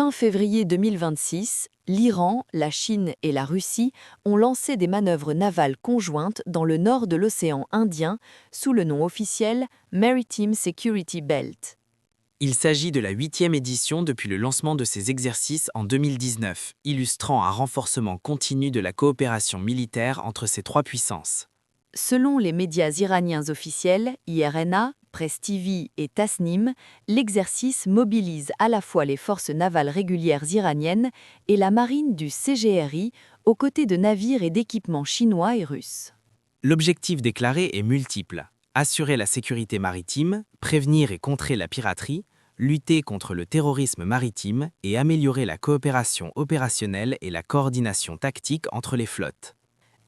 Fin février 2026, l'Iran, la Chine et la Russie ont lancé des manœuvres navales conjointes dans le nord de l'océan Indien sous le nom officiel Maritime Security Belt. Il s'agit de la 8e édition depuis le lancement de ces exercices en 2019, illustrant un renforcement continu de la coopération militaire entre ces trois puissances. Selon les médias iraniens officiels, IRNA, Presse TV et Tasnim, l'exercice mobilise à la fois les forces navales régulières iraniennes et la marine du CGRI aux côtés de navires et d'équipements chinois et russes. L'objectif déclaré est multiple: assurer la sécurité maritime, prévenir et contrer la piraterie, lutter contre le terrorisme maritime et améliorer la coopération opérationnelle et la coordination tactique entre les flottes.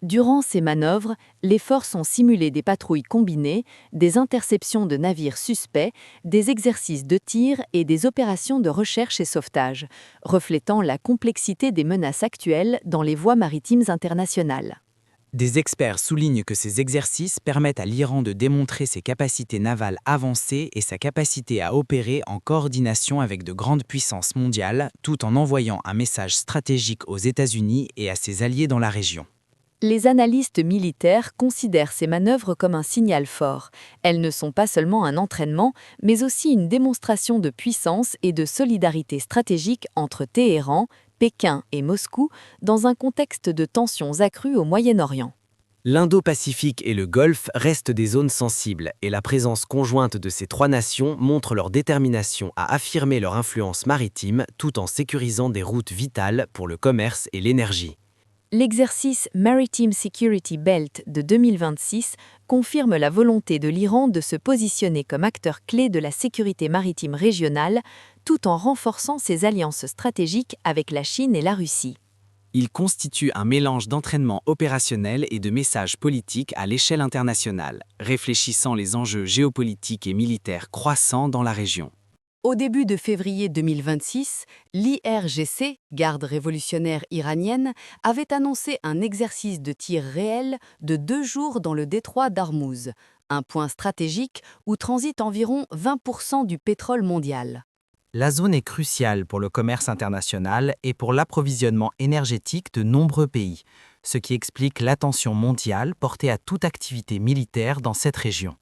Durant ces manœuvres, les forces ont simulé des patrouilles combinées, des interceptions de navires suspects, des exercices de tir et des opérations de recherche et sauvetage, reflétant la complexité des menaces actuelles dans les voies maritimes internationales. Des experts soulignent que ces exercices permettent à l'Iran de démontrer ses capacités navales avancées et sa capacité à opérer en coordination avec de grandes puissances mondiales, tout en envoyant un message stratégique aux États-Unis et à ses alliés dans la région. Les analystes militaires considèrent ces manœuvres comme un signal fort. Elles ne sont pas seulement un entraînement, mais aussi une démonstration de puissance et de solidarité stratégique entre Téhéran, Pékin et Moscou dans un contexte de tensions accrues au Moyen-Orient. L'Indo-Pacifique et le Golfe restent des zones sensibles et la présence conjointe de ces trois nations montre leur détermination à affirmer leur influence maritime tout en sécurisant des routes vitales pour le commerce et l'énergie. L'exercice Maritime Security Belt de 2026 confirme la volonté de l'Iran de se positionner comme acteur clé de la sécurité maritime régionale, tout en renforçant ses alliances stratégiques avec la Chine et la Russie. Il constitue un mélange d'entraînement opérationnel et de messages politiques à l'échelle internationale, réfléchissant les enjeux géopolitiques et militaires croissants dans la région. Au début de février 2026, l'IRGC, garde révolutionnaire iranienne, avait annoncé un exercice de tir réel de 2 jours dans le détroit d'Ormuz, un point stratégique où transite environ 20% du pétrole mondial. La zone est cruciale pour le commerce international et pour l'approvisionnement énergétique de nombreux pays, ce qui explique l'attention mondiale portée à toute activité militaire dans cette région.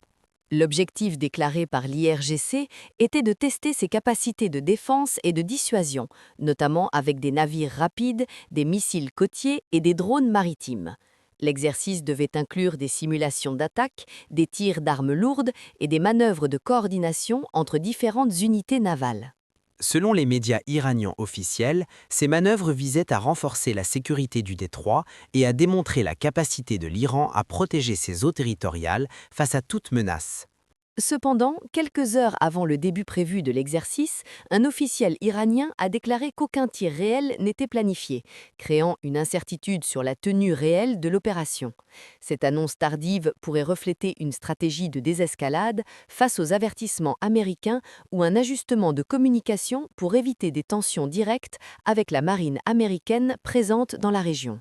L'objectif déclaré par l'IRGC était de tester ses capacités de défense et de dissuasion, notamment avec des navires rapides, des missiles côtiers et des drones maritimes. L'exercice devait inclure des simulations d'attaque, des tirs d'armes lourdes et des manœuvres de coordination entre différentes unités navales. Selon les médias iraniens officiels, ces manœuvres visaient à renforcer la sécurité du détroit et à démontrer la capacité de l'Iran à protéger ses eaux territoriales face à toute menace. Cependant, quelques heures avant le début prévu de l'exercice, un officiel iranien a déclaré qu'aucun tir réel n'était planifié, créant une incertitude sur la tenue réelle de l'opération. Cette annonce tardive pourrait refléter une stratégie de désescalade face aux avertissements américains ou un ajustement de communication pour éviter des tensions directes avec la marine américaine présente dans la région.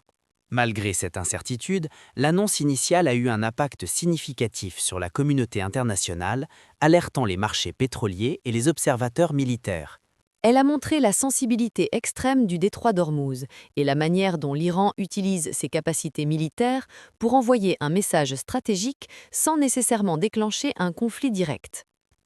Malgré cette incertitude, l'annonce initiale a eu un impact significatif sur la communauté internationale, alertant les marchés pétroliers et les observateurs militaires. Elle a montré la sensibilité extrême du détroit d'Ormuz et la manière dont l'Iran utilise ses capacités militaires pour envoyer un message stratégique sans nécessairement déclencher un conflit direct.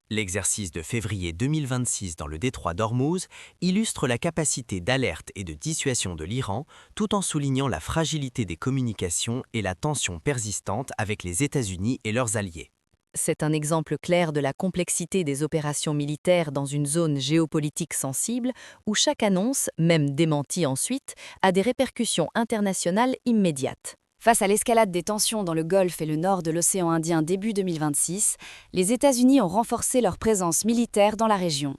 L'exercice de février 2026 dans le détroit d'Ormuz illustre la capacité d'alerte et de dissuasion de l'Iran, tout en soulignant la fragilité des communications et la tension persistante avec les États-Unis et leurs alliés. C'est un exemple clair de la complexité des opérations militaires dans une zone géopolitique sensible où chaque annonce, même démentie ensuite, a des répercussions internationales immédiates. Face à l'escalade des tensions dans le Golfe et le nord de l'océan Indien début 2026, les États-Unis ont renforcé leur présence militaire dans la région.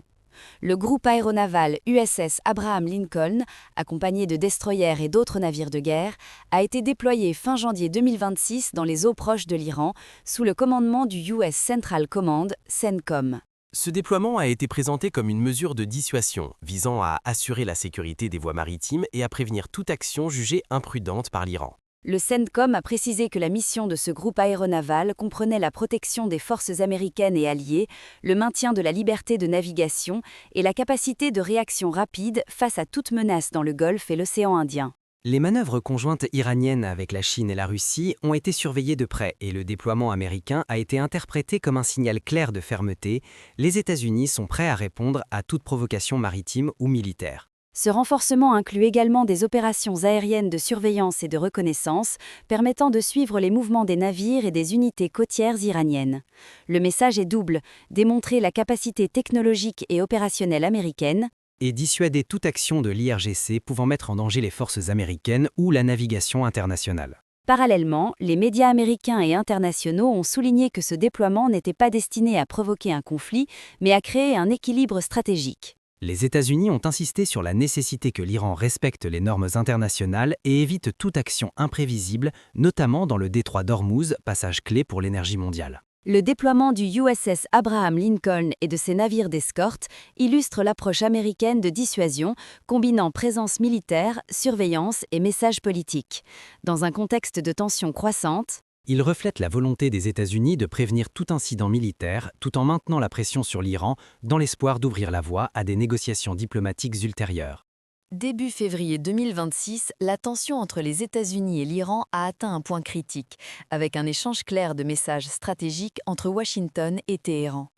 Le groupe aéronaval USS Abraham Lincoln, accompagné de destroyers et d'autres navires de guerre, a été déployé fin janvier 2026 dans les eaux proches de l'Iran, sous le commandement du US Central Command, CENTCOM. Ce déploiement a été présenté comme une mesure de dissuasion, visant à assurer la sécurité des voies maritimes et à prévenir toute action jugée imprudente par l'Iran. Le CENTCOM a précisé que la mission de ce groupe aéronaval comprenait la protection des forces américaines et alliées, le maintien de la liberté de navigation et la capacité de réaction rapide face à toute menace dans le Golfe et l'océan Indien. Les manœuvres conjointes iraniennes avec la Chine et la Russie ont été surveillées de près et le déploiement américain a été interprété comme un signal clair de fermeté. Les États-Unis sont prêts à répondre à toute provocation maritime ou militaire. Ce renforcement inclut également des opérations aériennes de surveillance et de reconnaissance, permettant de suivre les mouvements des navires et des unités côtières iraniennes. Le message est double, démontrer la capacité technologique et opérationnelle américaine, Et dissuader toute action de l'IRGC pouvant mettre en danger les forces américaines ou la navigation internationale. Parallèlement, les médias américains et internationaux ont souligné que ce déploiement n'était pas destiné à provoquer un conflit, mais à créer un équilibre stratégique. Les États-Unis ont insisté sur la nécessité que l'Iran respecte les normes internationales et évite toute action imprévisible, notamment dans le détroit d'Ormuz, passage clé pour l'énergie mondiale. Le déploiement du USS Abraham Lincoln et de ses navires d'escorte illustre l'approche américaine de dissuasion, combinant présence militaire, surveillance et message politique. Dans un contexte de tensions croissantes, Il reflète la volonté des États-Unis de prévenir tout incident militaire tout en maintenant la pression sur l'Iran dans l'espoir d'ouvrir la voie à des négociations diplomatiques ultérieures. Début février 2026, la tension entre les États-Unis et l'Iran a atteint un point critique, avec un échange clair de messages stratégiques entre Washington et Téhéran.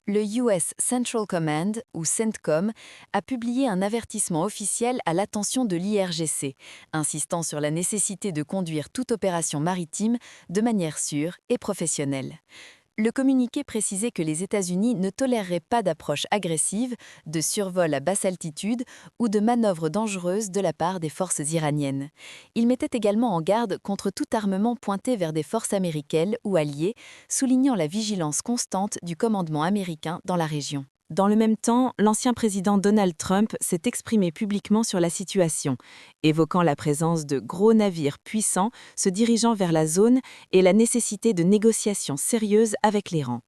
Le US Central Command, ou CENTCOM, a publié un avertissement officiel à l'attention de l'IRGC, insistant sur la nécessité de conduire toute opération maritime de manière sûre et professionnelle. Le communiqué précisait que les États-Unis ne toléreraient pas d'approche agressive, de survol à basse altitude ou de manœuvres dangereuses de la part des forces iraniennes. Il mettait également en garde contre tout armement pointé vers des forces américaines ou alliées, soulignant la vigilance constante du commandement américain dans la région. Dans le même temps, l'ancien président Donald Trump s'est exprimé publiquement sur la situation, évoquant la présence de gros navires puissants se dirigeant vers la zone et la nécessité de négociations sérieuses avec l'Iran.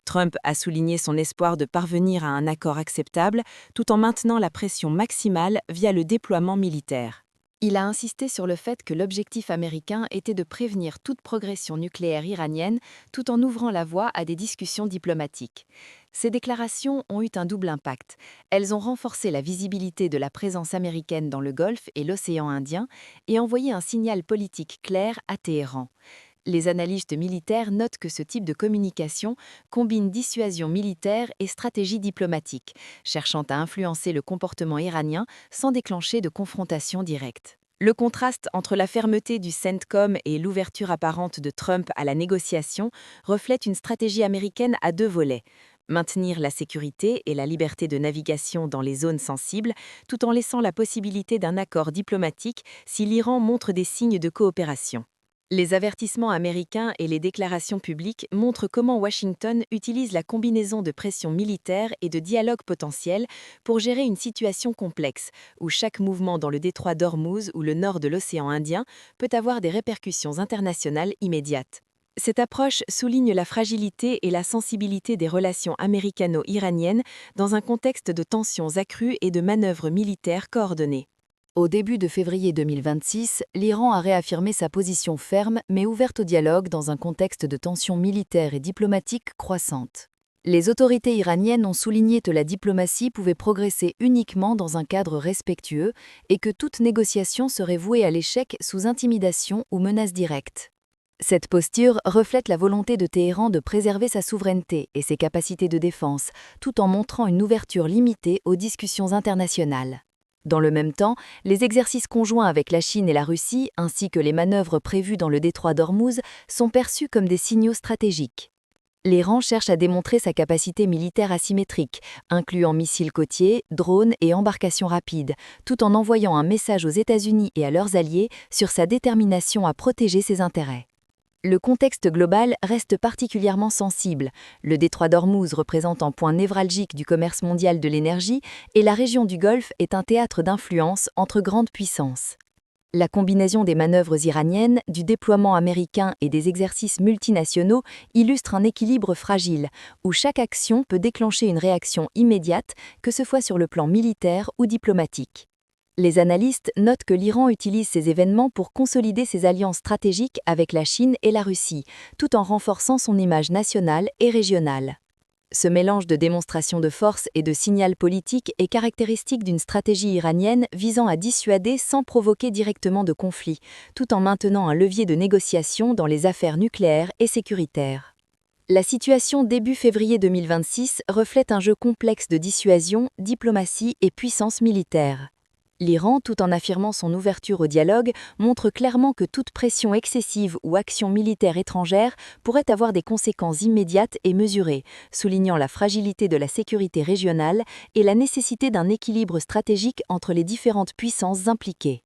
Trump a souligné son espoir de parvenir à un accord acceptable tout en maintenant la pression maximale via le déploiement militaire. Il a insisté sur le fait que l'objectif américain était de prévenir toute progression nucléaire iranienne tout en ouvrant la voie à des discussions diplomatiques. Ces déclarations ont eu un double impact. Elles ont renforcé la visibilité de la présence américaine dans le Golfe et l'océan Indien et envoyé un signal politique clair à Téhéran. Les analystes militaires notent que ce type de communication combine dissuasion militaire et stratégie diplomatique, cherchant à influencer le comportement iranien sans déclencher de confrontation directe. Le contraste entre la fermeté du CENTCOM et l'ouverture apparente de Trump à la négociation reflète une stratégie américaine à deux volets. Maintenir la sécurité et la liberté de navigation dans les zones sensibles, tout en laissant la possibilité d'un accord diplomatique si l'Iran montre des signes de coopération. Les avertissements américains et les déclarations publiques montrent comment Washington utilise la combinaison de pression militaire et de dialogue potentiel pour gérer une situation complexe, où chaque mouvement dans le détroit d'Ormuz ou le nord de l'océan Indien peut avoir des répercussions internationales immédiates. Cette approche souligne la fragilité et la sensibilité des relations américano-iraniennes dans un contexte de tensions accrues et de manœuvres militaires coordonnées. Au début de février 2026, l'Iran a réaffirmé sa position ferme mais ouverte au dialogue dans un contexte de tensions militaires et diplomatiques croissantes. Les autorités iraniennes ont souligné que la diplomatie pouvait progresser uniquement dans un cadre respectueux et que toute négociation serait vouée à l'échec sous intimidation ou menace directe. Cette posture reflète la volonté de Téhéran de préserver sa souveraineté et ses capacités de défense, tout en montrant une ouverture limitée aux discussions internationales. Dans le même temps, les exercices conjoints avec la Chine et la Russie, ainsi que les manœuvres prévues dans le détroit d'Ormuz, sont perçus comme des signaux stratégiques. L'Iran cherche à démontrer sa capacité militaire asymétrique, incluant missiles côtiers, drones et embarcations rapides, tout en envoyant un message aux États-Unis et à leurs alliés sur sa détermination à protéger ses intérêts. Le contexte global reste particulièrement sensible. Le détroit d'Ormuz représente un point névralgique du commerce mondial de l'énergie et la région du Golfe est un théâtre d'influence entre grandes puissances. La combinaison des manœuvres iraniennes, du déploiement américain et des exercices multinationaux illustre un équilibre fragile, où chaque action peut déclencher une réaction immédiate, que ce soit sur le plan militaire ou diplomatique. Les analystes notent que l'Iran utilise ces événements pour consolider ses alliances stratégiques avec la Chine et la Russie, tout en renforçant son image nationale et régionale. Ce mélange de démonstration de force et de signal politique est caractéristique d'une stratégie iranienne visant à dissuader sans provoquer directement de conflit, tout en maintenant un levier de négociation dans les affaires nucléaires et sécuritaires. La situation début février 2026 reflète un jeu complexe de dissuasion, diplomatie et puissance militaire. L'Iran, tout en affirmant son ouverture au dialogue, montre clairement que toute pression excessive ou action militaire étrangère pourrait avoir des conséquences immédiates et mesurées, soulignant la fragilité de la sécurité régionale et la nécessité d'un équilibre stratégique entre les différentes puissances impliquées.